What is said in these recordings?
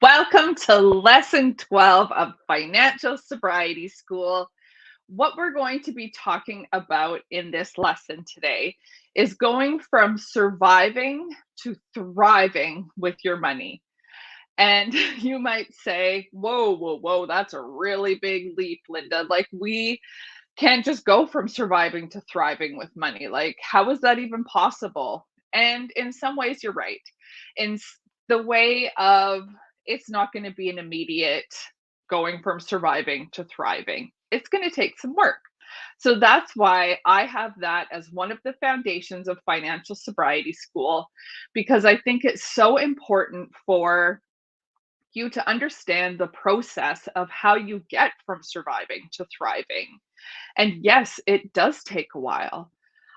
Welcome to Lesson 12 of Financial Sobriety School. What we're going to be talking about in this lesson today is going from surviving to thriving with your money. And you might say, whoa, whoa, whoa, that's a really big leap, Linda. Like, we can't just go from surviving to thriving with money. Like, how is that even possible? And in some ways, you're right. In the way of it's not going to be an immediate going from surviving to thriving, it's going to take some work. So that's why I have that as one of the foundations of Financial Sobriety School, because I think it's so important for you to understand the process of how you get from surviving to thriving. And yes, it does take a while.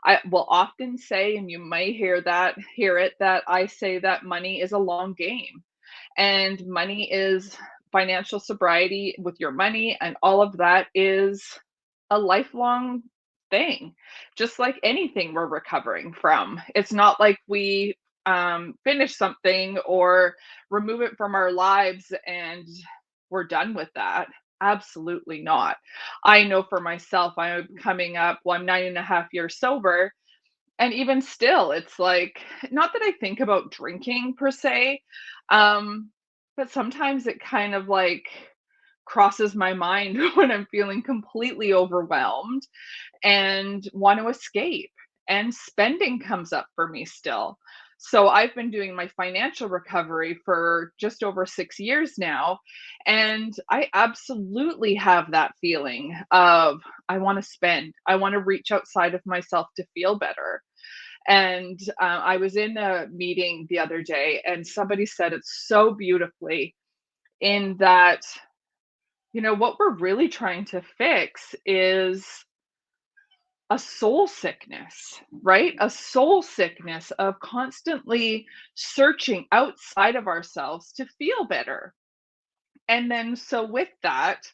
I will often say, and you may hear it, that I say that money is a long game. And money is financial sobriety with your money, and all of that is a lifelong thing, just like anything we're recovering from. It's not like we finish something or remove it from our lives and we're done with that. Absolutely not. I know for myself, I'm coming up, well, I'm 9.5 years sober. And even still, it's like, not that I think about drinking per se, um, but sometimes it kind of like crosses my mind when I'm feeling completely overwhelmed and want to escape. And spending comes up for me still. So I've been doing my financial recovery for just over 6 years now. And I absolutely have that feeling of I want to spend, I want to reach outside of myself to feel better. And I was in a meeting the other day, and somebody said it so beautifully in that, what we're really trying to fix is a soul sickness, right? A soul sickness of constantly searching outside of ourselves to feel better. And then, so with that,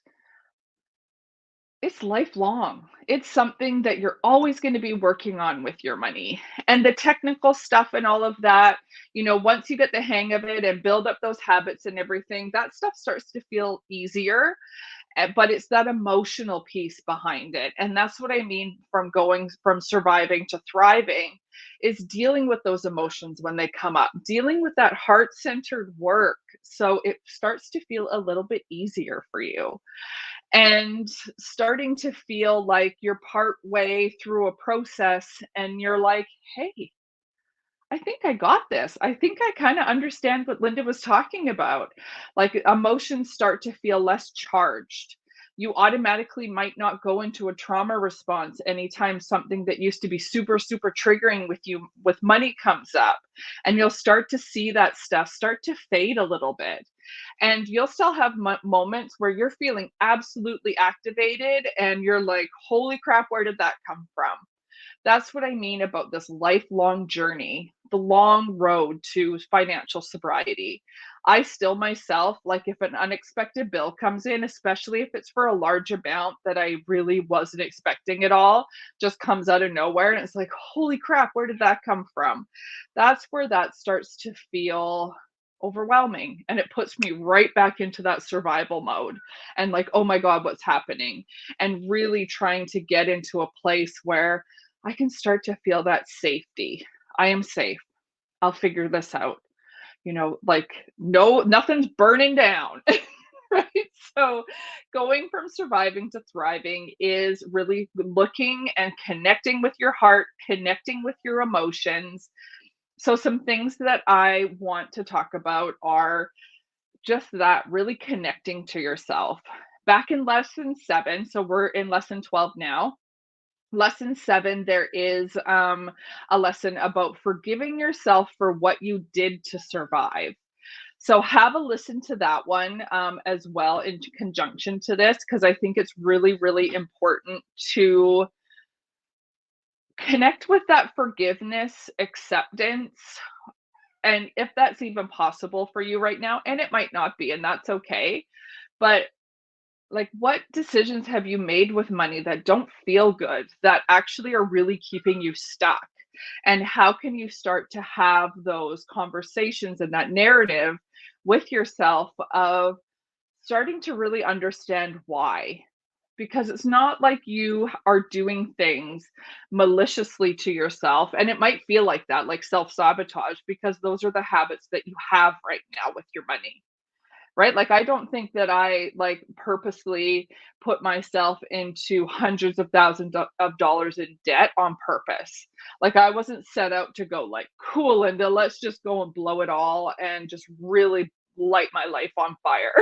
it's lifelong. It's something that you're always going to be working on with your money. And the technical stuff and all of that, once you get the hang of it and build up those habits and everything, that stuff starts to feel easier. But it's that emotional piece behind it. And that's what I mean from going from surviving to thriving is dealing with those emotions when they come up, dealing with that heart-centered work so it starts to feel a little bit easier for you and starting to feel like you're part way through a process and you're like, hey, I think I got this. I think I kind of understand what Linda was talking about. Like emotions start to feel less charged. You automatically might not go into a trauma response anytime something that used to be super, super triggering with you with money comes up. And you'll start to see that stuff start to fade a little bit. And you'll still have moments where you're feeling absolutely activated and you're like, holy crap, where did that come from? That's what I mean about this lifelong journey, the long road to financial sobriety. I still myself, like if an unexpected bill comes in, especially if it's for a large amount that I really wasn't expecting at all, just comes out of nowhere. And it's like, holy crap, where did that come from? That's where that starts to feel overwhelming. And it puts me right back into that survival mode and like, oh my God, what's happening? And really trying to get into a place where I can start to feel that safety. I am safe. I'll figure this out. Like no, nothing's burning down. Right? So going from surviving to thriving is really looking and connecting with your heart, connecting with your emotions. So some things that I want to talk about are just that really connecting to yourself. Back in lesson 7, so we're in lesson 12 now. Lesson 7, there is a lesson about forgiving yourself for what you did to survive. So have a listen to that one as well in conjunction to this, because I think it's really, really important to connect with that forgiveness, acceptance, and if that's even possible for you right now, and it might not be, and that's okay. But like, what decisions have you made with money that don't feel good, that actually are really keeping you stuck? And how can you start to have those conversations and that narrative with yourself of starting to really understand why. Because it's not like you are doing things maliciously to yourself. And it might feel like that, like self sabotage, because those are the habits that you have right now with your money. Right? Like, I don't think that I like purposely put myself into hundreds of thousands of dollars in debt on purpose. Like, I wasn't set out to go like, cool, Linda, let's just go and blow it all and just really light my life on fire.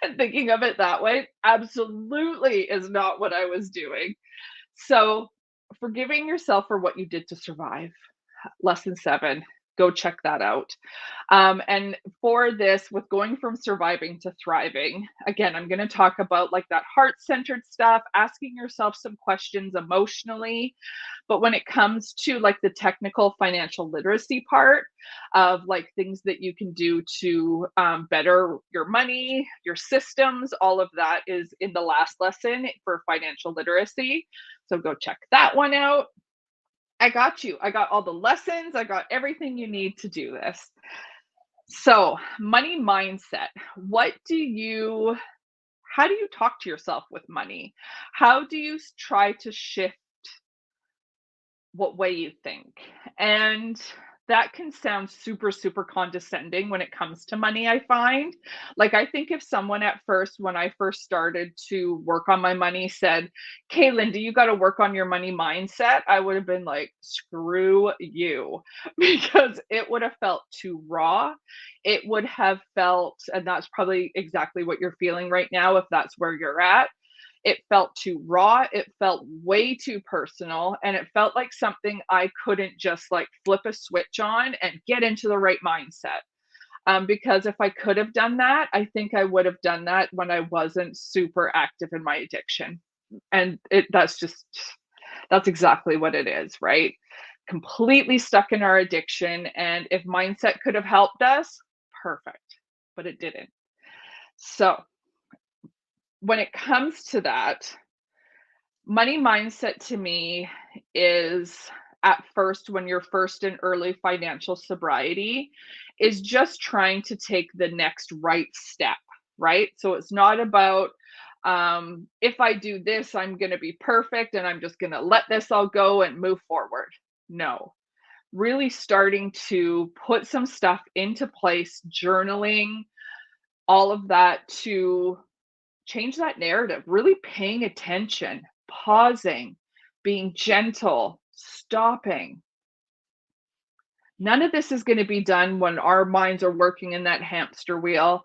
And thinking of it that way absolutely is not what I was doing. So, forgiving yourself for what you did to survive. Lesson 7, go check that out. And for this, with going from surviving to thriving, again, I'm going to talk about like that heart centered stuff, asking yourself some questions emotionally. But when it comes to like the technical financial literacy part of like things that you can do to better your money, your systems, all of that is in the last lesson for financial literacy. So go check that one out. I got you. I got all the lessons. I got everything you need to do this. So, money mindset. What do you how do you talk to yourself with money? How do you try to shift what way you think? And that can sound super, super condescending when it comes to money, I find. Like, I think if someone at first, when I first started to work on my money, said, "Okay, Linda, you got to work on your money mindset," I would have been like, "Screw you," because it would have felt too raw. It would have felt, and that's probably exactly what you're feeling right now, if that's where you're at, it felt too raw, it felt way too personal, and it felt like something I couldn't just like flip a switch on and get into the right mindset. Because if I could have done that, I think I would have done that when I wasn't super active in my addiction. And that's exactly what it is, right? Completely stuck in our addiction. And if mindset could have helped us, perfect, but it didn't. So when it comes to that, money mindset to me is at first, when you're first in early financial sobriety, is just trying to take the next right step, right? So it's not about, if I do this, I'm going to be perfect and I'm just going to let this all go and move forward. No, really starting to put some stuff into place, journaling, all of that to change that narrative, really paying attention, pausing, being gentle, stopping. None of this is going to be done when our minds are working in that hamster wheel.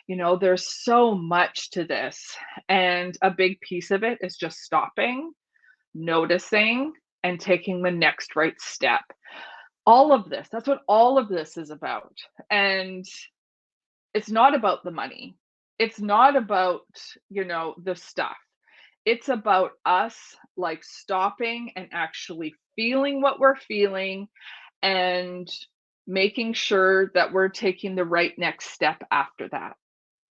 There's so much to this. And a big piece of it is just stopping, noticing, and taking the next right step. All of this, that's what all of this is about. And it's not about the money. It's not about, the stuff. It's about us like stopping and actually feeling what we're feeling and making sure that we're taking the right next step after that.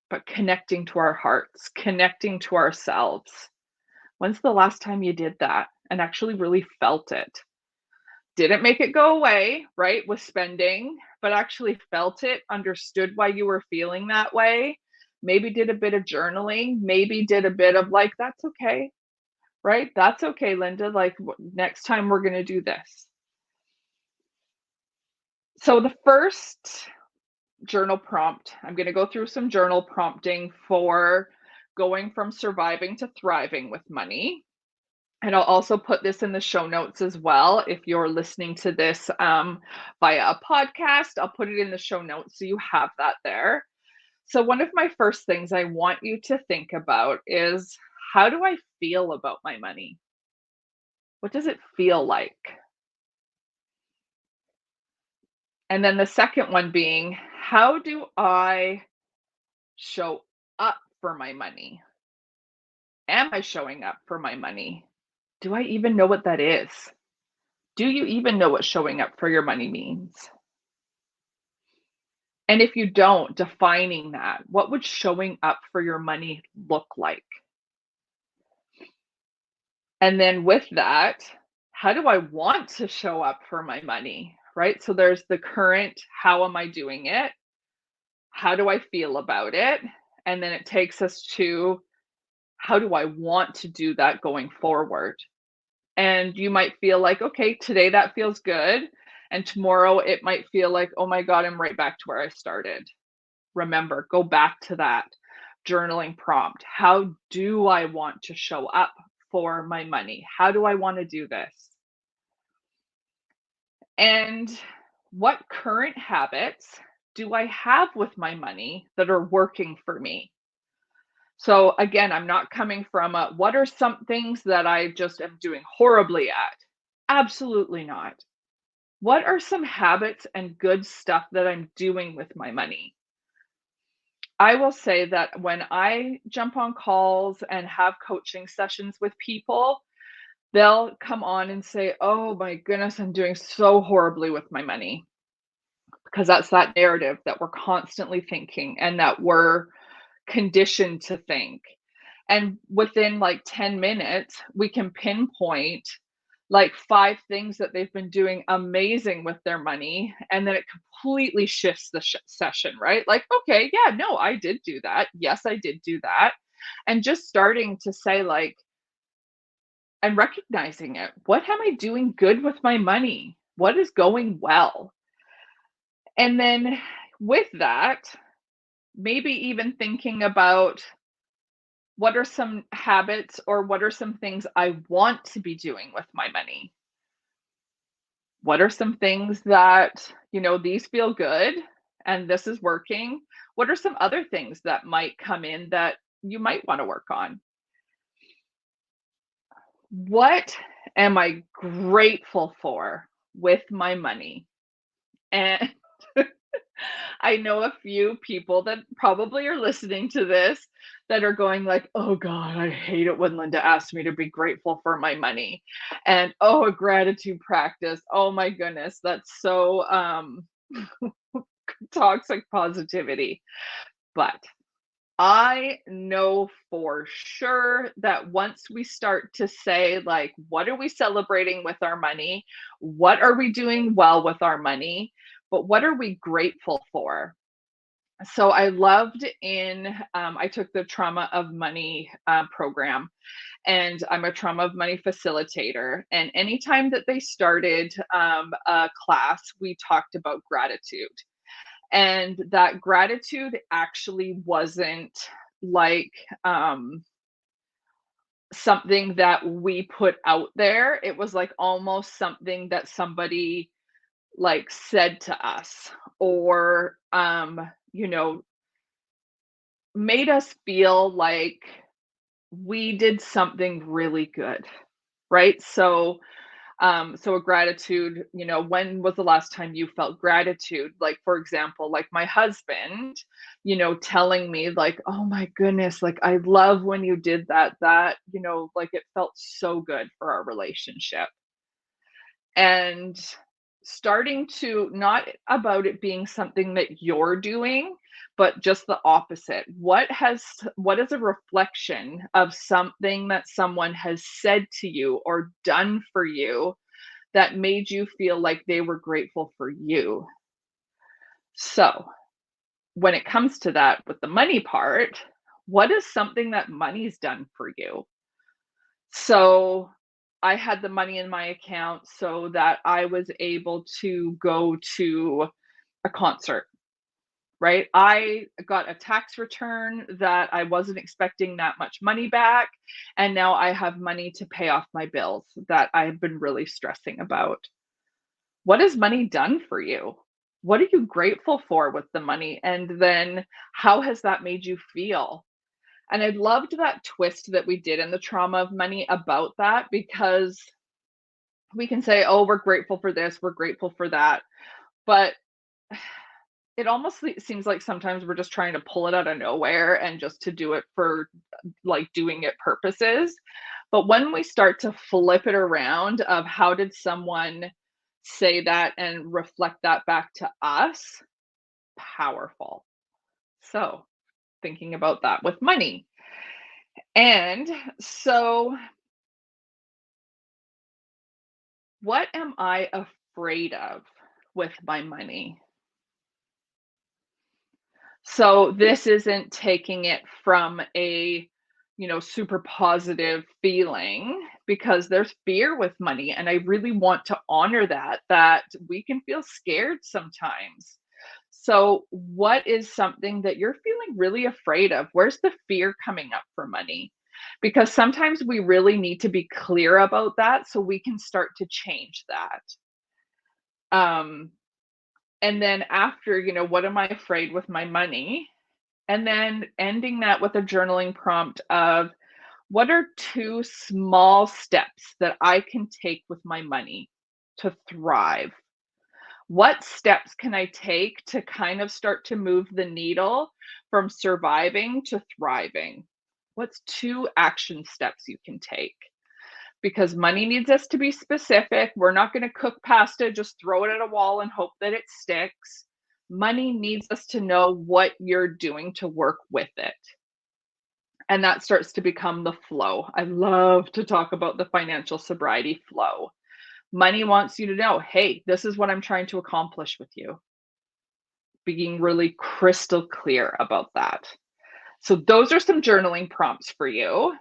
But connecting to our hearts, connecting to ourselves. When's the last time you did that and actually really felt it? Didn't make it go away, right, with spending, but actually felt it, understood why you were feeling that way. Maybe did a bit of journaling, maybe did a bit of like, that's okay, right? That's okay, Linda. Like, next time we're going to do this. So, the first journal prompt, I'm going to go through some journal prompting for going from surviving to thriving with money. And I'll also put this in the show notes as well. If you're listening to this via a podcast, I'll put it in the show notes so you have that there. So, one of my first things I want you to think about is, how do I feel about my money? What does it feel like? And then the second one being, how do I show up for my money? Am I showing up for my money? Do I even know what that is? Do you even know what showing up for your money means? And if you don't, defining that, what would showing up for your money look like? And then with that, how do I want to show up for my money? Right? So there's the current, how am I doing it? How do I feel about it? And then it takes us to, how do I want to do that going forward? And you might feel like, okay, today that feels good. And tomorrow it might feel like, oh my God, I'm right back to where I started. Remember, go back to that journaling prompt. How do I want to show up for my money? How do I want to do this? And what current habits do I have with my money that are working for me? So again, I'm not coming from what are some things that I just am doing horribly at? Absolutely not. What are some habits and good stuff that I'm doing with my money? I will say that when I jump on calls and have coaching sessions with people, they'll come on and say, "Oh my goodness, I'm doing so horribly with my money." Because that's that narrative that we're constantly thinking and that we're conditioned to think. And within like 10 minutes, we can pinpoint like 5 things that they've been doing amazing with their money, and then it completely shifts the session, right? Like, okay, yeah, no, I did do that. Yes, I did do that. And just starting to say, like, and recognizing it. What am I doing good with my money? What is going well? And then with that, maybe even thinking about, what are some habits or what are some things I want to be doing with my money? What are some things that, these feel good and this is working? What are some other things that might come in that you might want to work on? What am I grateful for with my money? And I know a few people that probably are listening to this that are going like, "Oh god, I hate it when Linda asks me to be grateful for my money." And, "Oh, a gratitude practice. Oh my goodness, that's so, toxic positivity." But I know for sure that once we start to say, like, what are we celebrating with our money? What are we doing well with our money? But what are we grateful for? So I loved I took the trauma of money program, and I'm a trauma of money facilitator. And anytime that they started a class, we talked about gratitude. And that gratitude actually wasn't like something that we put out there. It was like almost something that somebody like said to us, or you know made us feel like we did something really good, right? So a gratitude, when was the last time you felt gratitude? Like, for example, like my husband, telling me like, "Oh my goodness, like I love when you did that, like it felt so good for our relationship." And starting to, not about it being something that you're doing, but just the opposite. What is a reflection of something that someone has said to you or done for you that made you feel like they were grateful for you? So, when it comes to that with the money part, what is something that money's done for you? So, I had the money in my account so that I was able to go to a concert, right? I got a tax return that I wasn't expecting that much money back, and now I have money to pay off my bills that I've been really stressing about. What has money done for you? What are you grateful for with the money? And then how has that made you feel? And I loved that twist that we did in the trauma of money about that, because we can say, "Oh, we're grateful for this, we're grateful for that." But it almost seems like sometimes we're just trying to pull it out of nowhere and just to do it for like doing it purposes. But when we start to flip it around of how did someone say that and reflect that back to us, powerful. So, thinking about that with money. And so, what am I afraid of with my money? So this isn't taking it from a, super positive feeling because there's fear with money. And I really want to honor that we can feel scared sometimes. So, what is something that you're feeling really afraid of? Where's the fear coming up for money? Because sometimes we really need to be clear about that so we can start to change that. Um, and then after, what am I afraid with my money? And then ending that with a journaling prompt of what are two small steps that I can take with my money to thrive? What steps can I take to kind of start to move the needle from surviving to thriving? What's two action steps you can take? Because money needs us to be specific. We're not going to cook pasta, just throw it at a wall and hope that it sticks. Money needs us to know what you're doing to work with it. And that starts to become the flow. I love to talk about the financial sobriety flow. Money wants you to know, hey, this is what I'm trying to accomplish with you. Being really crystal clear about that. So, those are some journaling prompts for you.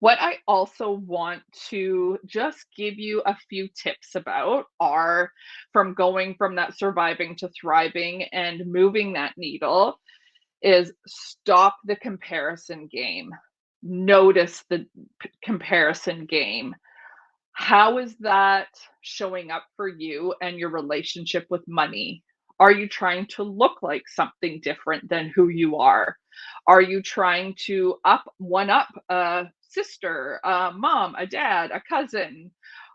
What I also want to just give you a few tips about are from going from that surviving to thriving and moving that needle is stop the comparison game. Notice the comparison game. How is that showing up for you and your relationship with money? Are you trying to look like something different than who you are? Are you trying to one up a sister, a mom, a dad, a cousin?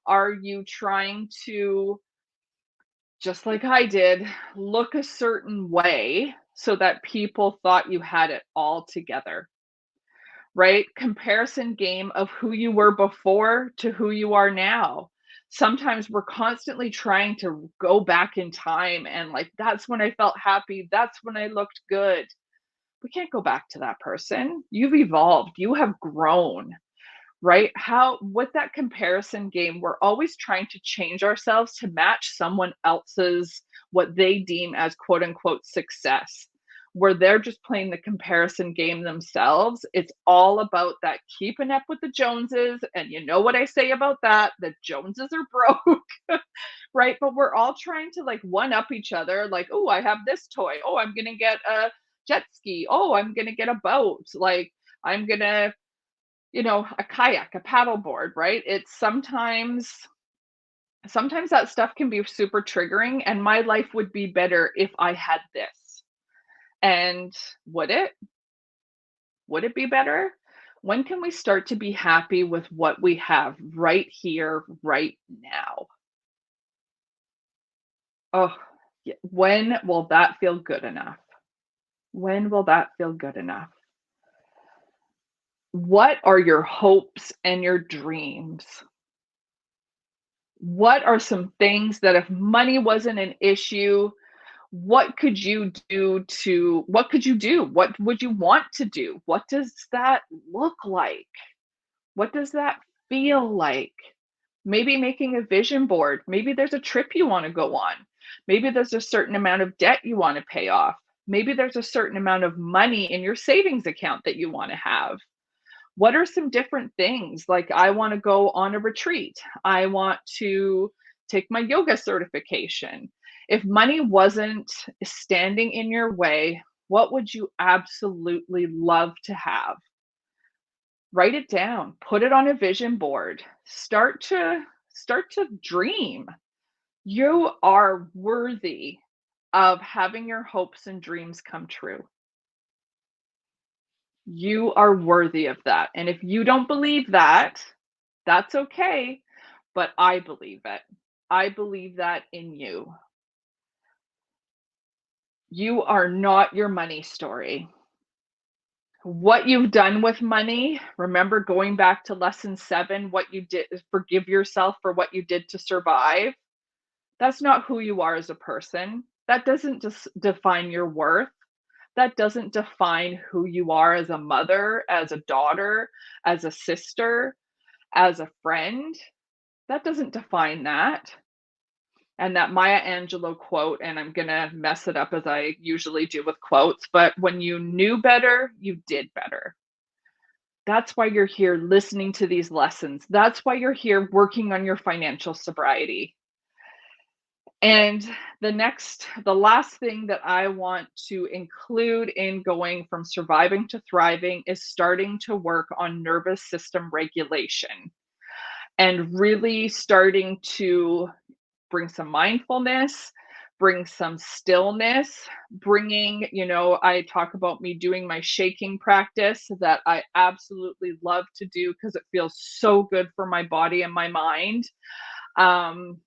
Are you trying to, just like I did, look a certain way so that people thought you had it all together? Right? Comparison game of who you were before to who you are now. Sometimes we're constantly trying to go back in time and like, that's when I felt happy. That's when I looked good. We can't go back to that person. You've evolved. You have grown, right? How, with that comparison game, we're always trying to change ourselves to match someone else's, what they deem as quote unquote success, where they're just playing the comparison game themselves. It's all about that keeping up with the Joneses. And you know what I say about that? The Joneses are broke, right? But we're all trying to like one up each other. Like, oh, I have this toy. Oh, I'm going to get a jet ski. Oh, I'm going to get a boat. Like, I'm going to, a kayak, a paddleboard, right? It's sometimes that stuff can be super triggering, and my life would be better if I had this. And would it? Would it be better? When can we start to be happy with what we have right here, right now? Oh, when will that feel good enough? When will that feel good enough? What are your hopes and your dreams? What are some things that if money wasn't an issue, what could you do? What would you want to do? What does that look like? What does that feel like? Maybe making a vision board. Maybe there's a trip you want to go on. Maybe there's a certain amount of debt you want to pay off. Maybe there's a certain amount of money in your savings account that you want to have. What are some different things? Like, I want to go on a retreat. I want to take my yoga certification. If money wasn't standing in your way, what would you absolutely love to have? Write it down, put it on a vision board. Start to dream. You are worthy of having your hopes and dreams come true. You are worthy of that. And if you don't believe that, that's okay, but I believe it. I believe that in you. You are not your money story. What you've done with money, remember going back to lesson 7, what you did, forgive yourself for what you did to survive. That's not who you are as a person. That doesn't just define your worth. That doesn't define who you are as a mother, as a daughter, as a sister, as a friend. That doesn't define that. And that Maya Angelou quote, and I'm going to mess it up as I usually do with quotes, but when you knew better, you did better. That's why you're here listening to these lessons. That's why you're here working on your financial sobriety. And the last thing that I want to include in going from surviving to thriving is starting to work on nervous system regulation and really starting to bring some mindfulness, bring some stillness, I talk about me doing my shaking practice that I absolutely love to do because it feels so good for my body and my mind. Um,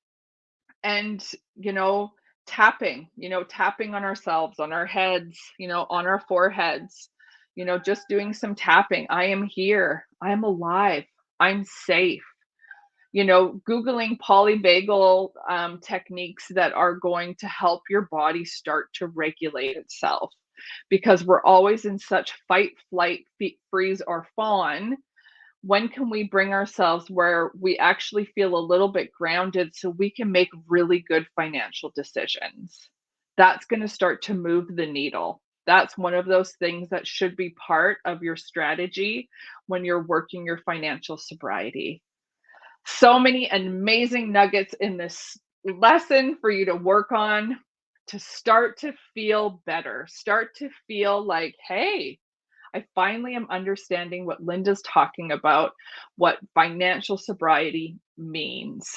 and, you know, tapping on ourselves, on our heads, on our foreheads, just doing some tapping. I am here. I'm alive. I'm safe. Googling polyvagal techniques that are going to help your body start to regulate itself because we're always in such fight, flight, freeze, or fawn. When can we bring ourselves where we actually feel a little bit grounded so we can make really good financial decisions? That's going to start to move the needle. That's one of those things that should be part of your strategy when you're working your financial sobriety. So many amazing nuggets in this lesson for you to work on to start to feel better, start to feel like, hey, I finally am understanding what Linda's talking about, what financial sobriety means.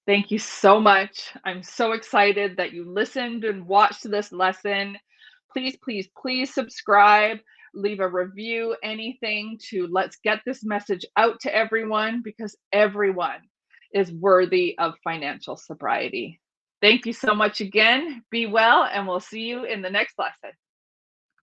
Thank you so much. I'm so excited that you listened and watched this lesson. Please, please, please subscribe, leave a review, anything to let's get this message out to everyone because everyone is worthy of financial sobriety. Thank you so much again. Be well, and we'll see you in the next lesson.